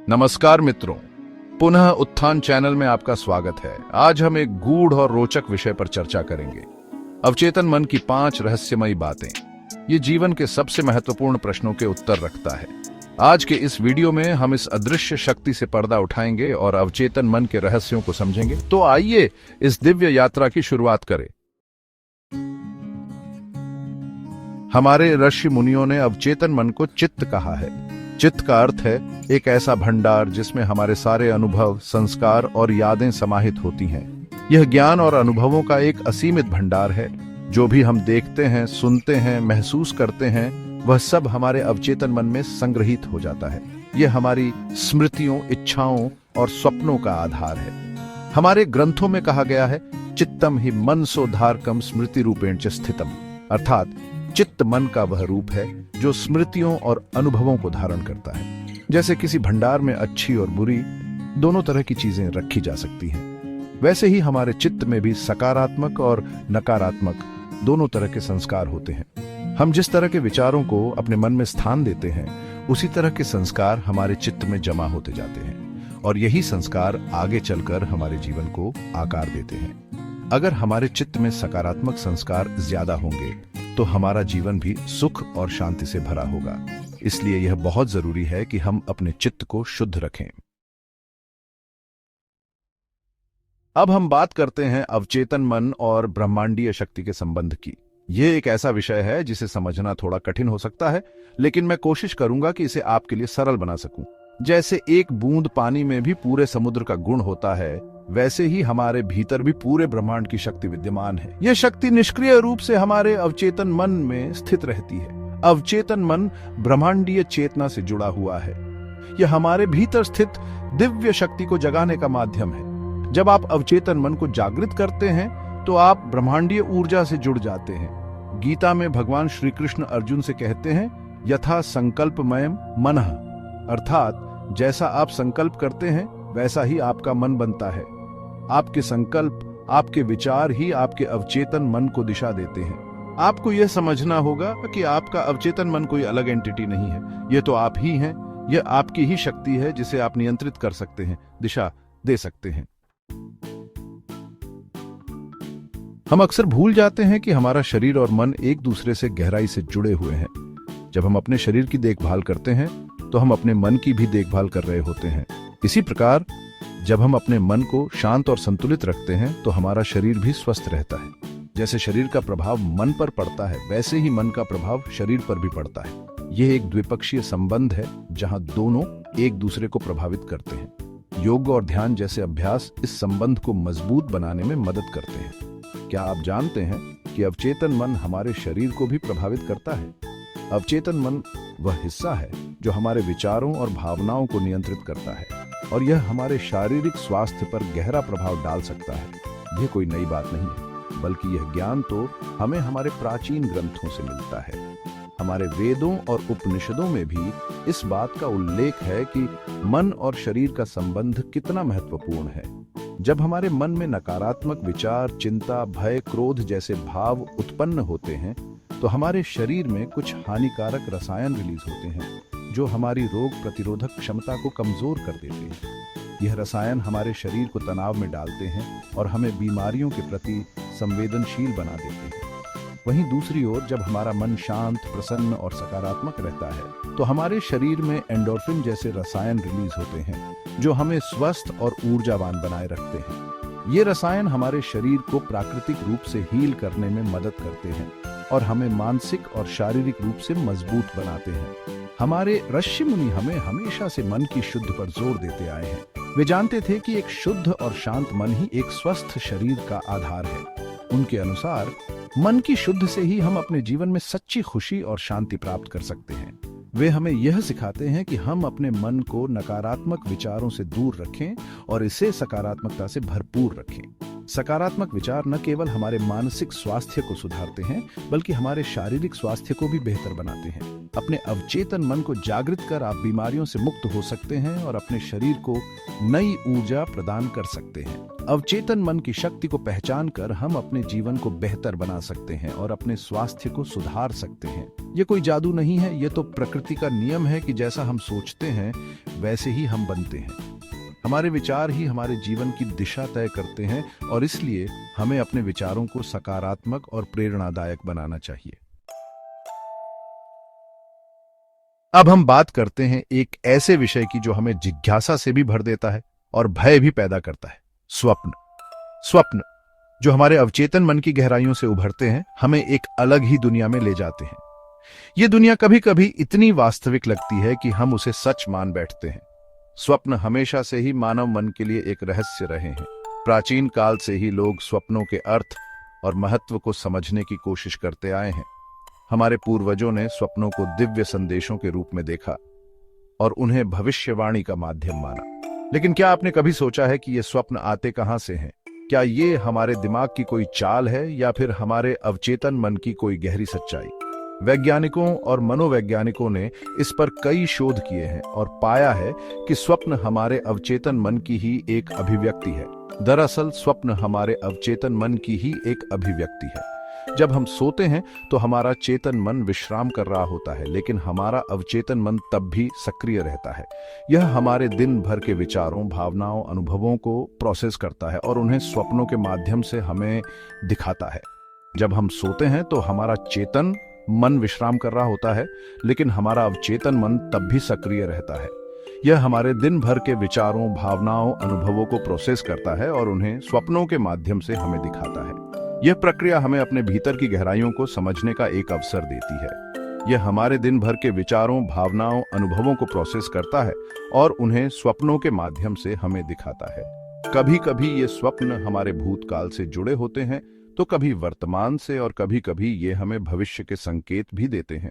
नमस्कार मित्रों, पुनः उत्थान चैनल में आपका स्वागत है। आज हम एक गूढ़ और रोचक विषय पर चर्चा करेंगे, अवचेतन मन की 5 रहस्यमयी बातें। ये जीवन के सबसे महत्वपूर्ण प्रश्नों के उत्तर रखता है। आज के इस वीडियो में हम इस अदृश्य शक्ति से पर्दा उठाएंगे और अवचेतन मन के रहस्यों को समझेंगे। तो आइए इस दिव्य यात्रा की शुरुआत करें। हमारे ऋषि मुनियों ने अवचेतन मन को चित्त कहा है। चित्त का अर्थ है एक ऐसा भंडार जिसमें हमारे सारे अनुभव, संस्कार और यादें समाहित होती हैं। यह ज्ञान और अनुभवों का एक असीमित भंडार है। जो भी हम देखते हैं, सुनते हैं, महसूस करते हैं, वह सब हमारे अवचेतन मन में संग्रहित हो जाता है। यह हमारी स्मृतियों, इच्छाओं और स्वप्नों का आधार है। हमारे ग्रंथों में कहा गया है, चित्तम ही मनसो धारकम स्मृति रूपेण च स्थितम, अर्थात चित्त मन का वह रूप है जो स्मृतियों और अनुभवों को धारण करता है। जैसे किसी भंडार में अच्छी और बुरी दोनों तरह की चीजें रखी जा सकती हैं, वैसे ही हमारे चित्त में भी सकारात्मक और नकारात्मक दोनों तरह के संस्कार होते हैं। हम जिस तरह के विचारों को अपने मन में स्थान देते हैं, उसी तरह के संस्कार हमारे चित्त में जमा होते जाते हैं और यही संस्कार आगे चलकर हमारे जीवन को आकार देते हैं। अगर हमारे चित्त में सकारात्मक संस्कार ज्यादा होंगे तो हमारा जीवन भी सुख और शांति से भरा होगा। इसलिए यह बहुत जरूरी है कि हम अपने चित्त को शुद्ध रखें। अब हम बात करते हैं अवचेतन मन और ब्रह्मांडीय शक्ति के संबंध की। यह एक ऐसा विषय है जिसे समझना थोड़ा कठिन हो सकता है, लेकिन मैं कोशिश करूंगा कि इसे आपके लिए सरल बना सकूं। जैसे एक बूंद पानी में भी पूरे समुद्र का गुण होता है, वैसे ही हमारे भीतर भी पूरे ब्रह्मांड की शक्ति विद्यमान है। यह शक्ति निष्क्रिय रूप से हमारे अवचेतन मन में स्थित रहती है। अवचेतन मन ब्रह्मांडीय चेतना से जुड़ा हुआ है। यह हमारे भीतर स्थित दिव्य शक्ति को जगाने का माध्यम है। जब आप अवचेतन मन को जागृत करते हैं तो आप ब्रह्मांडीय ऊर्जा से जुड़ जाते हैं। गीता में भगवान श्री कृष्ण अर्जुन से कहते हैं, यथा संकल्पमयम मनः, अर्थात जैसा आप संकल्प करते हैं वैसा ही आपका मन बनता है। आपके संकल्प, आपके विचार ही आपके अवचेतन मन को दिशा देते हैं। आपको यह समझना होगा कि आपका अवचेतन मन कोई अलग एंटिटी नहीं है। यह तो आप ही हैं। यह आपकी ही शक्ति है जिसे आप नियंत्रित कर सकते हैं, दिशा दे सकते हैं। हम अक्सर भूल जाते हैं कि हमारा शरीर और मन एक दूसरे से गहराई से जुड़े हुए हैं। जब हम अपने शरीर की देखभाल करते हैं तो हम अपने मन की भी देखभाल कर रहे होते हैं। इसी प्रकार जब हम अपने मन को शांत और संतुलित रखते हैं तो हमारा शरीर भी स्वस्थ रहता है। जैसे शरीर का प्रभाव मन पर पड़ता है, वैसे ही मन का प्रभाव शरीर पर भी पड़ता है। यह एक द्विपक्षीय संबंध है जहां दोनों एक दूसरे को प्रभावित करते हैं। योग और ध्यान जैसे अभ्यास इस संबंध को मजबूत बनाने में मदद करते हैं। क्या आप जानते हैं कि अवचेतन मन हमारे शरीर को भी प्रभावित करता है? अवचेतन मन वह हिस्सा है जो हमारे विचारों और भावनाओं को नियंत्रित करता है और यह हमारे शारीरिक स्वास्थ्य पर गहरा प्रभाव डाल सकता है। यह कोई नई बात नहीं है, बल्कि यह ज्ञान तो हमें हमारे प्राचीन ग्रंथों से मिलता है। हमारे वेदों और उपनिषदों में भी इस बात का उल्लेख है कि मन और शरीर का संबंध कितना महत्वपूर्ण है। जब हमारे मन में नकारात्मक विचार, चिंता, भय, क्रोध जैसे भाव उत्पन्न होते हैं तो हमारे शरीर में कुछ हानिकारक रसायन रिलीज होते हैं जो हमारी रोग प्रतिरोधक क्षमता को कमजोर कर देते हैं। यह रसायन हमारे शरीर को तनाव में डालते हैं और हमें बीमारियों के प्रति संवेदनशील बना देते हैं। वहीं दूसरी ओर जब हमारा मन शांत, प्रसन्न और सकारात्मक रहता है तो हमारे शरीर में एंडोर्फिन जैसे रसायन रिलीज होते हैं जो हमें स्वस्थ और ऊर्जावान बनाए रखते हैं। ये रसायन हमारे शरीर को प्राकृतिक रूप से हील करने में मदद करते हैं और हमें मानसिक और शारीरिक रूप से मजबूत बनाते हैं। हमारे ऋषि मुनि हमें हमेशा से मन की शुद्ध पर जोर देते आए हैं। वे जानते थे कि एक शुद्ध और शांत मन ही एक स्वस्थ शरीर का आधार है। उनके अनुसार मन की शुद्ध से ही हम अपने जीवन में सच्ची खुशी और शांति प्राप्त कर सकते हैं। वे हमें यह सिखाते हैं कि हम अपने मन को नकारात्मक विचारों से दूर रखें और इसे सकारात्मकता से भरपूर रखें। सकारात्मक विचार न केवल हमारे मानसिक स्वास्थ्य को सुधारते हैं, बल्कि हमारे शारीरिक स्वास्थ्य को भी बेहतर बनाते हैं। अपने अवचेतन मन को जागृत कर आप बीमारियों से मुक्त हो सकते हैं और अपने शरीर को नई ऊर्जा प्रदान कर सकते हैं। अवचेतन मन की शक्ति को पहचान कर हम अपने जीवन को बेहतर बना सकते हैं और अपने स्वास्थ्य को सुधार सकते हैं। ये कोई जादू नहीं है, ये तो प्रकृति का नियम है कि जैसा हम सोचते हैं वैसे ही हम बनते हैं। हमारे विचार ही हमारे जीवन की दिशा तय करते हैं और इसलिए हमें अपने विचारों को सकारात्मक और प्रेरणादायक बनाना चाहिए। अब हम बात करते हैं एक ऐसे विषय की जो हमें जिज्ञासा से भी भर देता है और भय भी पैदा करता है। स्वप्न। स्वप्न जो हमारे अवचेतन मन की गहराइयों से उभरते हैं, हमें एक अलग ही दुनिया में ले जाते हैं। ये दुनिया कभी कभी इतनी वास्तविक लगती है कि हम उसे सच मान बैठते हैं। स्वप्न हमेशा से ही मानव मन के लिए एक रहस्य रहे हैं। प्राचीन काल से ही लोग स्वप्नों के अर्थ और महत्व को समझने की कोशिश करते आए हैं। हमारे पूर्वजों ने स्वप्नों को दिव्य संदेशों के रूप में देखा और उन्हें भविष्यवाणी का माध्यम माना। लेकिन क्या आपने कभी सोचा है कि ये स्वप्न आते कहां से हैं? क्या ये हमारे दिमाग की कोई चाल है या फिर हमारे अवचेतन मन की कोई गहरी सच्चाई? वैज्ञानिकों और मनोवैज्ञानिकों ने इस पर कई शोध किए हैं और पाया है कि स्वप्न हमारे अवचेतन मन की ही एक अभिव्यक्ति है। दरअसल स्वप्न हमारे अवचेतन मन की ही एक अभिव्यक्ति है। जब हम सोते हैं तो हमारा चेतन मन विश्राम कर रहा होता है, लेकिन हमारा अवचेतन मन तब भी सक्रिय रहता है। यह हमारे दिन भर के विचारों, भावनाओं, अनुभवों को प्रोसेस करता है और उन्हें स्वप्नों के माध्यम से हमें दिखाता है। जब हम सोते हैं तो हमारा चेतन मन विश्राम कर रहा होता है, लेकिन हमारा अवचेतन मन तब भी सक्रिय रहता है। यह हमारे दिन भर के विचारों, भावनाओं, अनुभवों को प्रोसेस करता है और उन्हें स्वप्नों के माध्यम से हमें दिखाता है। यह प्रक्रिया हमें अपने भीतर की गहराइयों को समझने का एक अवसर देती है। यह हमारे दिन भर के विचारों, भावनाओं, अनुभवों को प्रोसेस करता है और उन्हें स्वप्नों के माध्यम से हमें दिखाता है। कभी कभी ये स्वप्न हमारे भूतकाल से जुड़े होते हैं, तो कभी वर्तमान से, और कभी कभी ये हमें भविष्य के संकेत भी देते हैं।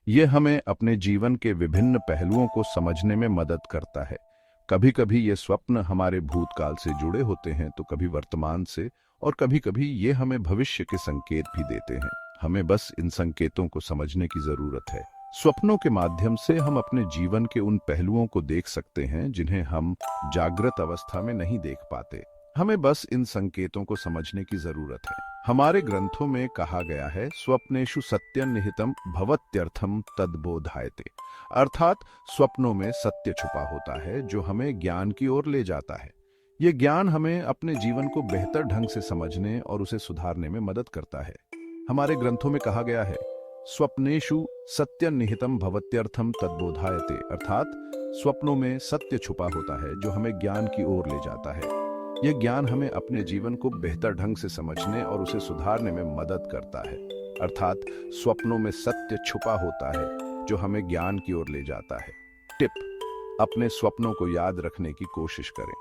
ये हमें अपने जीवन के विभिन्न पहलुओं को समझने में मदद करता है। कभी कभी ये स्वप्न हमारे भूतकाल से जुड़े होते हैं, तो कभी वर्तमान से, और कभी कभी ये हमें भविष्य के संकेत भी देते हैं। हमें बस इन संकेतों को समझने की जरूरत है। स्वप्नों के माध्यम से हम अपने जीवन के उन पहलुओं को देख सकते हैं जिन्हें हम जागृत अवस्था में नहीं देख पाते। हमें बस इन संकेतों को समझने की जरूरत है। हमारे ग्रंथों में कहा गया है, स्वप्नेषु सत्यं निहितं भवत्यर्थं तद्बोधायते। अर्थात स्वप्नों में सत्य छुपा होता है जो हमें ज्ञान की ओर ले जाता है। ये ज्ञान हमें अपने जीवन को बेहतर ढंग से समझने और उसे सुधारने में मदद करता है। हमारे ग्रंथों में कहा गया है, स्वप्नेषु सत्यं निहितं भवत्यर्थं तद्बोधायते। अर्थात स्वप्नों में सत्य छुपा होता है जो हमें ज्ञान की ओर ले जाता है। यह ज्ञान हमें अपने जीवन को बेहतर ढंग से समझने और उसे सुधारने में मदद करता है। अर्थात स्वप्नों में सत्य छुपा होता है जो हमें ज्ञान की ओर ले जाता है। टिप: अपने स्वप्नों को याद रखने की कोशिश करें।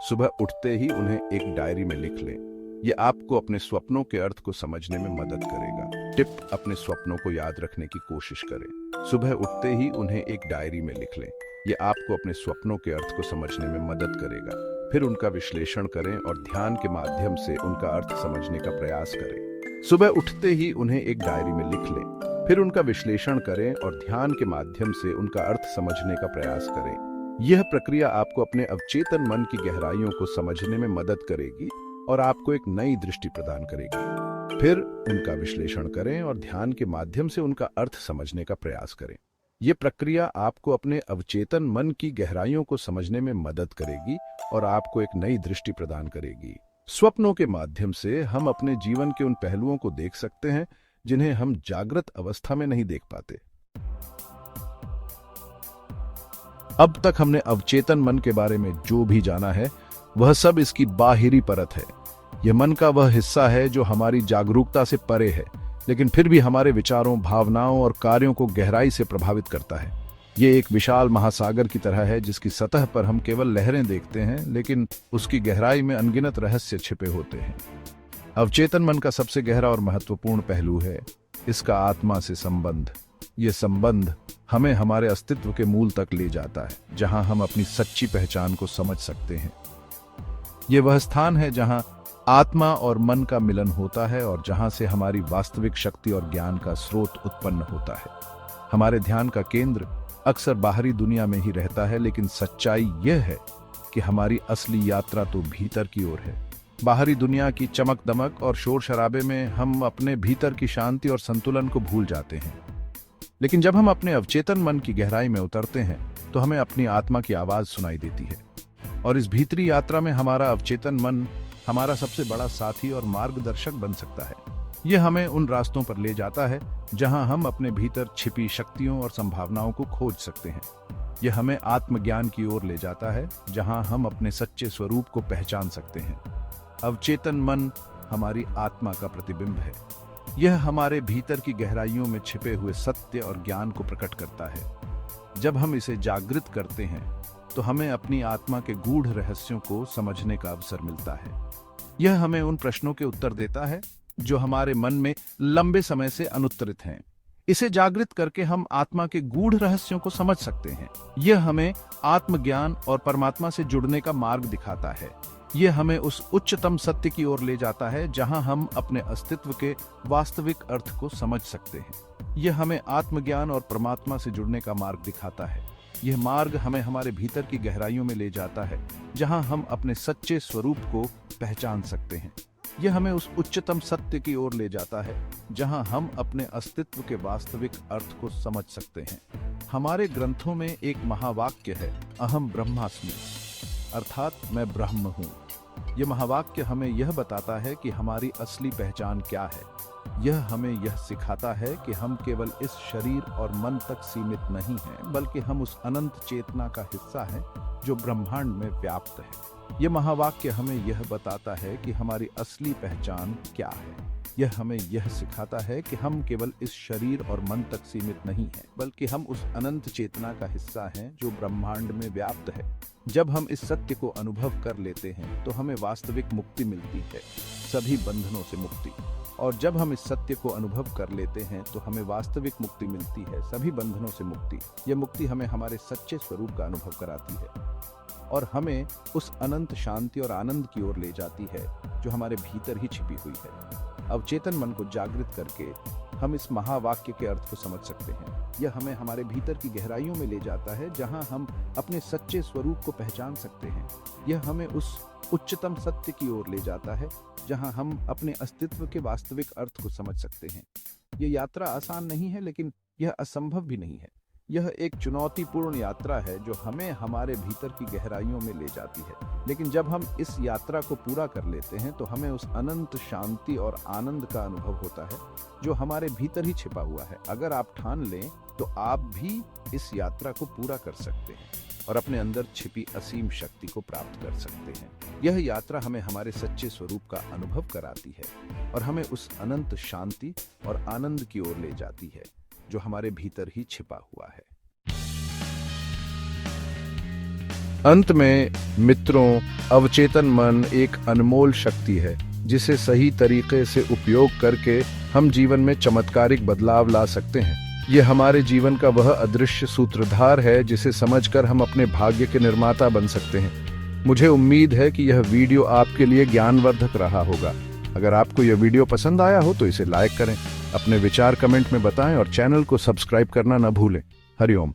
सुबह उठते ही उन्हें एक डायरी में लिख लें। यह आपको अपने स्वप्नों के अर्थ को समझने में मदद करेगा। टिप: अपने स्वप्नों को याद रखने की कोशिश करें। सुबह उठते ही उन्हें एक डायरी में लिख लें। यह आपको अपने स्वप्नों के अर्थ को समझने में मदद करेगा। फिर उनका विश्लेषण करें और ध्यान के माध्यम से उनका अर्थ समझने का प्रयास करें। सुबह उठते ही उन्हें एक डायरी में लिख लें। फिर उनका विश्लेषण करें और ध्यान के माध्यम से उनका अर्थ समझने का प्रयास करें। यह प्रक्रिया आपको अपने अवचेतन मन की गहराइयों को समझने में मदद करेगी और आपको एक नई दृष्टि प्रदान करेगी। फिर उनका विश्लेषण करें और ध्यान के माध्यम से उनका अर्थ समझने का प्रयास करें। यह प्रक्रिया आपको अपने अवचेतन मन की गहराइयों को समझने में मदद करेगी और आपको एक नई दृष्टि प्रदान करेगी। स्वप्नों के माध्यम से हम अपने जीवन के उन पहलुओं को देख सकते हैं जिन्हें हम जागृत अवस्था में नहीं देख पाते। अब तक हमने अवचेतन मन के बारे में जो भी जाना है, वह सब इसकी बाहरी परत है। यह मन का वह हिस्सा है जो हमारी जागरूकता से परे है, लेकिन फिर भी हमारे विचारों, भावनाओं और कार्यों को गहराई से प्रभावित करता है। ये एक विशाल महासागर की तरह है जिसकी सतह पर हम केवल लहरें देखते हैं, लेकिन उसकी गहराई में अनगिनत रहस्य छिपे होते हैं। अवचेतन मन का सबसे गहरा और महत्वपूर्ण पहलू है इसका आत्मा से संबंध। ये संबंध हमें हमारे अस्तित्व के मूल तक ले जाता है, जहां हम अपनी सच्ची पहचान को समझ सकते हैं। ये वह स्थान है जहां आत्मा और मन का मिलन होता है और जहां से हमारी वास्तविक शक्ति और ज्ञान का स्रोत उत्पन्न होता है। हमारे ध्यान का केंद्र अक्सर बाहरी दुनिया में ही रहता है, लेकिन सच्चाई यह है कि हमारी असली यात्रा तो भीतर की ओर है। बाहरी दुनिया की चमक दमक और शोर शराबे में हम अपने भीतर की शांति और संतुलन को भूल जाते हैं। लेकिन जब हम अपने अवचेतन मन की गहराई में उतरते हैं तो हमें अपनी आत्मा की आवाज सुनाई देती है, और इस भीतरी यात्रा में हमारा अवचेतन मन हमारा सबसे बड़ा साथी और मार्गदर्शक बन सकता है। यह हमें उन रास्तों पर ले जाता है जहां हम अपने भीतर छिपी शक्तियों और संभावनाओं को खोज सकते हैं। यह हमें आत्मज्ञान की ओर ले जाता है जहां हम अपने सच्चे स्वरूप को पहचान सकते हैं। अवचेतन मन हमारी आत्मा का प्रतिबिंब है। यह हमारे भीतर की गहराइयों में छिपे हुए सत्य और ज्ञान को प्रकट करता है। जब हम इसे जागृत करते हैं तो हमें अपनी आत्मा के गूढ़ रहस्यों को समझने का अवसर मिलता है। यह हमें उन प्रश्नों के उत्तर देता है जो हमारे मन में लंबे समय से अनुत्तरित हैं। इसे जागृत करके हम आत्मा के गूढ़ रहस्यों को समझ सकते हैं। यह हमें आत्मज्ञान और परमात्मा से जुड़ने का मार्ग दिखाता है। यह हमें उस उच्चतम सत्य की ओर ले जाता है जहां हम अपने अस्तित्व के वास्तविक अर्थ को समझ सकते हैं। यह हमें आत्मज्ञान और परमात्मा से जुड़ने का मार्ग दिखाता है। यह मार्ग हमें हमारे भीतर की गहराइयों में ले जाता है जहां हम अपने सच्चे स्वरूप को पहचान सकते हैं। यह हमें उस उच्चतम सत्य की ओर ले जाता है जहां हम अपने अस्तित्व के वास्तविक अर्थ को समझ सकते हैं। हमारे ग्रंथों में एक महावाक्य है, अहम ब्रह्मास्मि, अर्थात मैं ब्रह्म हूँ। यह महावाक्य हमें यह बताता है कि हमारी असली पहचान क्या है। यह हमें यह सिखाता है कि हम केवल इस शरीर और मन तक सीमित नहीं हैं, बल्कि हम उस अनंत चेतना का हिस्सा हैं जो ब्रह्मांड में व्याप्त है। यह महावाक्य हमें यह बताता है कि हमारी असली पहचान क्या है। यह हमें यह सिखाता है कि हम केवल इस शरीर और मन तक सीमित नहीं हैं, बल्कि हम उस अनंत चेतना का हिस्सा हैं जो ब्रह्मांड में व्याप्त है। जब हम इस सत्य को अनुभव कर लेते हैं तो हमें वास्तविक मुक्ति मिलती है, सभी बंधनों से मुक्ति। और जब हम इस सत्य को अनुभव कर लेते हैं तो हमें वास्तविक मुक्ति मिलती है, सभी बंधनों से मुक्ति। यह मुक्ति हमें हमारे सच्चे स्वरूप का अनुभव कराती है और हमें उस अनंत शांति और आनंद की ओर ले जाती है जो हमारे भीतर ही छिपी हुई है। अवचेतन मन को जागृत करके हम इस महावाक्य के अर्थ को समझ सकते हैं। यह हमें हमारे भीतर की गहराइयों में ले जाता है जहां हम अपने सच्चे स्वरूप को पहचान सकते हैं। यह हमें उस उच्चतम सत्य की ओर ले जाता है जहां हम अपने अस्तित्व के वास्तविक अर्थ को समझ सकते हैं। यह यात्रा आसान नहीं है, लेकिन यह असंभव भी नहीं है। यह एक चुनौतीपूर्ण यात्रा है जो हमें हमारे भीतर की गहराइयों में ले जाती है, लेकिन जब हम इस यात्रा को पूरा कर लेते हैं तो हमें उस अनंत शांति और आनंद का अनुभव होता है जो हमारे भीतर ही छिपा हुआ है। अगर आप ठान लें तो आप भी इस यात्रा को पूरा कर सकते हैं और अपने अंदर छिपी असीम शक्ति को प्राप्त कर सकते हैं। यह यात्रा हमें हमारे सच्चे स्वरूप का अनुभव कराती है और हमें उस अनंत शांति और आनंद की ओर ले जाती है जो हमारे भीतर ही छिपा हुआ है। अंत में मित्रों, अवचेतन मन एक अनमोल शक्ति है जिसे सही तरीके से उपयोग करके हम जीवन में चमत्कारिक बदलाव ला सकते हैं। यह हमारे जीवन का वह अदृश्य सूत्रधार है जिसे समझकर हम अपने भाग्य के निर्माता बन सकते हैं। मुझे उम्मीद है कि यह वीडियो आपके लिए ज्ञानवर्धक रहा होगा। अगर आपको यह वीडियो पसंद आया हो तो इसे लाइक करें, अपने विचार कमेंट में बताएं और चैनल को सब्सक्राइब करना न भूलें। हरिओम।